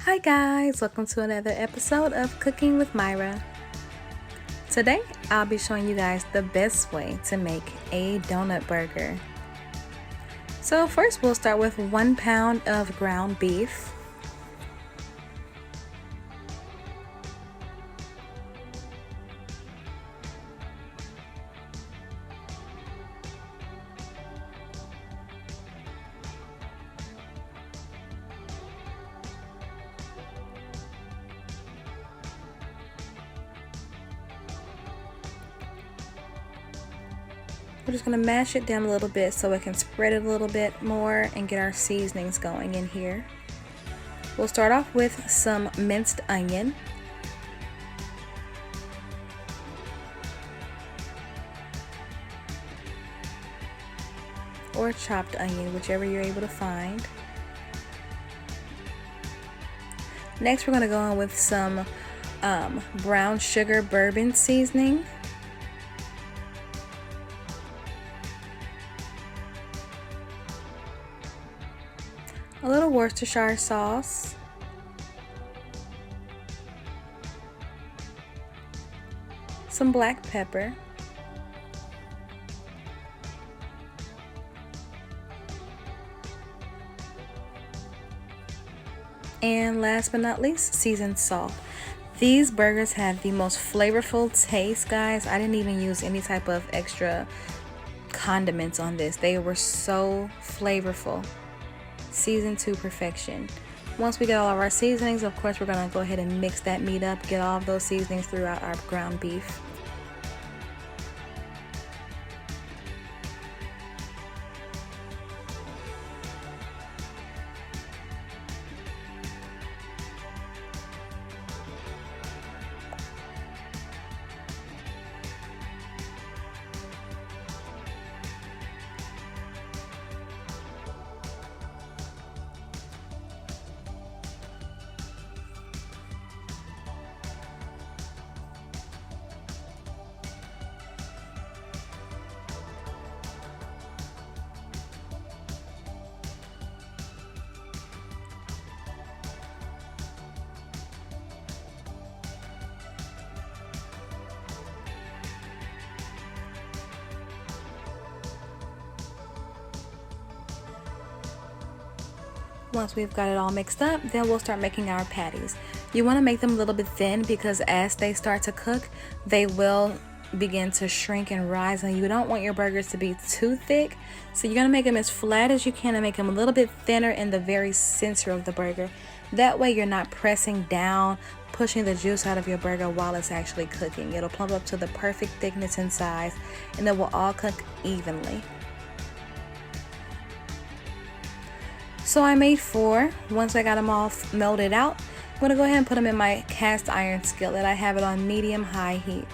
Hi guys, welcome to another episode of Cooking with Myrah. Today I'll be showing you guys the best way to make a donut burger. So first we'll start with 1 pound of ground beef. We're just going to mash it down a little bit so it can spread it a little bit more and get our seasonings going in here. We'll start off with some minced onion. Or chopped onion, whichever you're able to find. Next we're going to go in with some brown sugar bourbon seasoning. A little Worcestershire sauce, some black pepper, and last but not least, seasoned salt. These burgers have the most flavorful taste, guys. I didn't even use any type of extra condiments on this. They were so flavorful. Seasoned to perfection. Once we get all of our seasonings, of course, we're going to go ahead and mix that meat up, get all of those seasonings throughout our ground beef. Once we've got it all mixed up, then we'll start making our patties. You want to make them a little bit thin because as they start to cook, they will begin to shrink and rise, and you don't want your burgers to be too thick. So you're going to make them as flat as you can and make them a little bit thinner in the very center of the burger. That way you're not pressing down, pushing the juice out of your burger while it's actually cooking. It'll plump up to the perfect thickness and size, and it will all cook evenly. So I made 4. Once I got them all melted out, I'm going to go ahead and put them in my cast iron skillet. I have it on medium-high heat.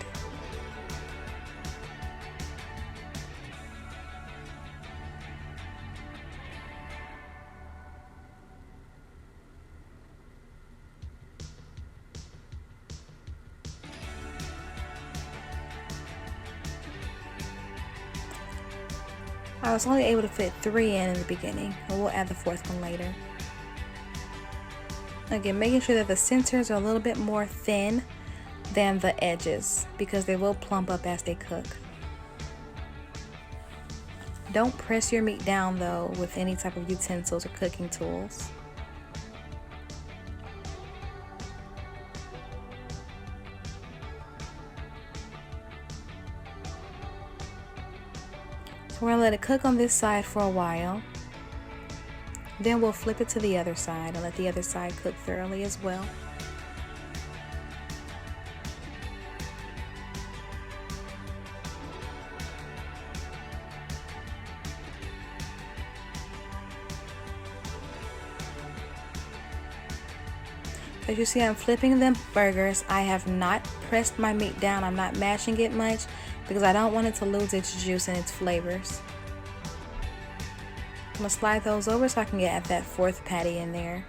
I was only able to fit 3 in the beginning, and we'll add the 4th one later. Again, making sure that the centers are a little bit more thin than the edges because they will plump up as they cook. Don't press your meat down though with any type of utensils or cooking tools. We're going to let it cook on this side for a while. Then we'll flip it to the other side and let the other side cook thoroughly as well. As you see, I'm flipping the burgers. I have not pressed my meat down. I'm not mashing it much because I don't want it to lose its juice and its flavors. I'm going to slide those over so I can get that 4th patty in there.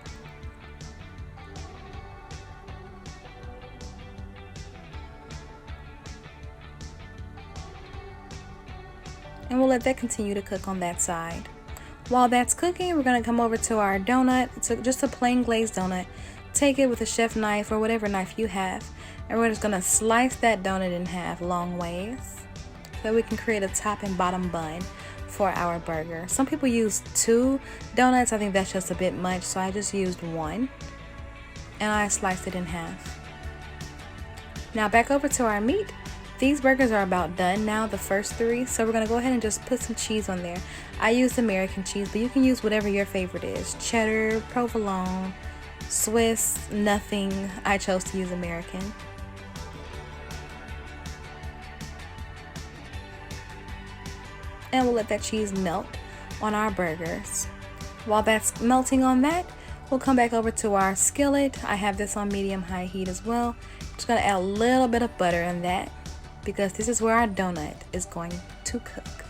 And we'll let that continue to cook on that side. While that's cooking, we're going to come over to our donut. It's just a plain glazed donut. take it with a chef knife or whatever knife you have, and we're just gonna slice that donut in half long ways so we can create a top and bottom bun for our burger. Some people use 2 donuts. I think that's just a bit much, so I just used 1 and I sliced it in half. Now back over to our meat. These burgers are about done now, the first 3, so we're gonna go ahead and just put some cheese on there. I used American cheese, but you can use whatever your favorite is. Cheddar, provolone, Swiss, nothing. I chose to use American. And we'll let that cheese melt on our burgers. While that's melting on that, we'll come back over to our skillet. I have this on medium-high heat as well. Just gonna add a little bit of butter in that because this is where our donut is going to cook.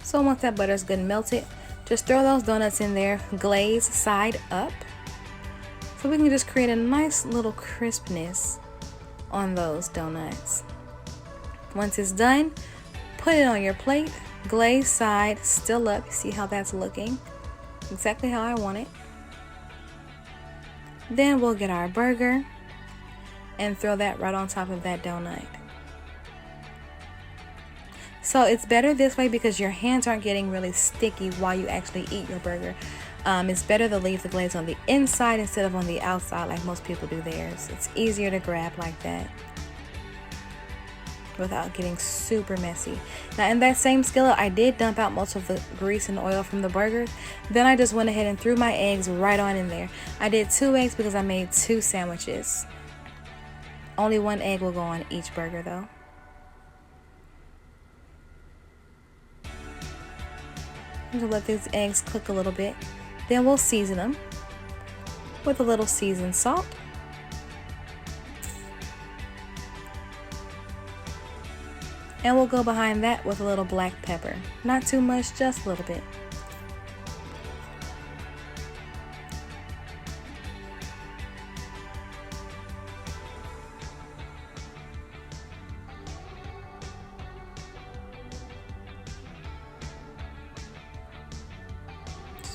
So once that butter is good and melted, just throw those donuts in there, glaze side up, so we can just create a nice little crispness on those donuts. Once it's done, put it on your plate, glaze side still up. See how that's looking? Exactly how I want it. Then we'll get our burger and throw that right on top of that donut. So it's better this way because your hands aren't getting really sticky while you actually eat your burger. It's better to leave the glaze on the inside instead of on the outside like most people do theirs. It's easier to grab like that without getting super messy. Now in that same skillet, I did dump out most of the grease and oil from the burgers. Then I just went ahead and threw my eggs right on in there. I did 2 eggs because I made 2 sandwiches. Only 1 egg will go on each burger though. I'm gonna let these eggs cook a little bit. Then we'll season them with a little seasoned salt. And we'll go behind that with a little black pepper. Not too much, just a little bit.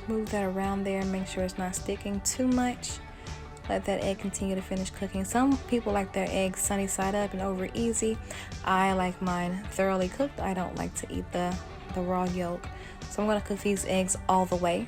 Move that around there and make sure it's not sticking too much. Let that egg continue to finish cooking. Some people like their eggs sunny side up and over easy. I like mine thoroughly cooked. I don't like to eat the raw yolk. So I'm going to cook these eggs all the way.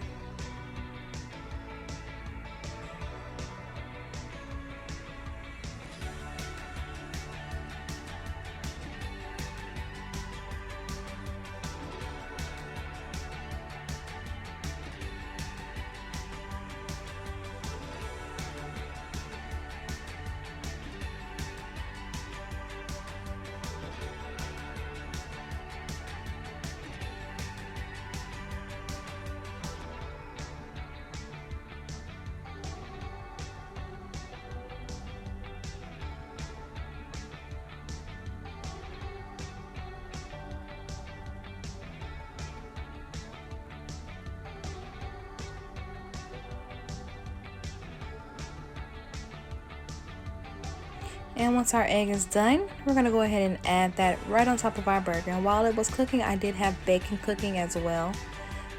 And once our egg is done, we're going to go ahead and add that right on top of our burger. And while it was cooking, I did have bacon cooking as well.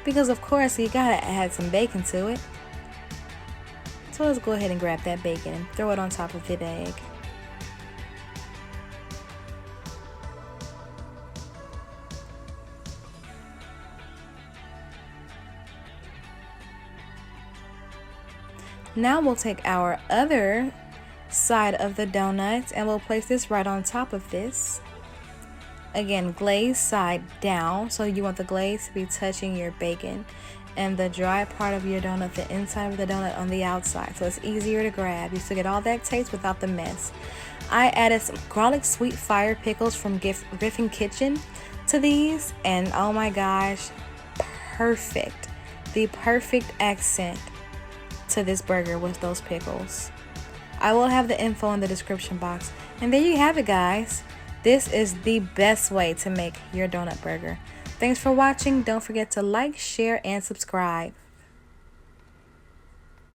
Because of course, you got to add some bacon to it. So let's go ahead and grab that bacon and throw it on top of the egg. Now we'll take our other side of the donuts and we'll place this right on top of this. Again, glaze side down, so you want the glaze to be touching your bacon and the dry part of your donut, the inside of the donut, on the outside, so it's easier to grab. You still get all that taste without the mess. I added some garlic sweet fire pickles from Griffin Kitchen to these, and oh my gosh, perfect. The perfect accent to this burger with those pickles. I will have the info in the description box. And there you have it, guys. This is the best way to make your donut burger. Thanks for watching. Don't forget to like, share, and subscribe.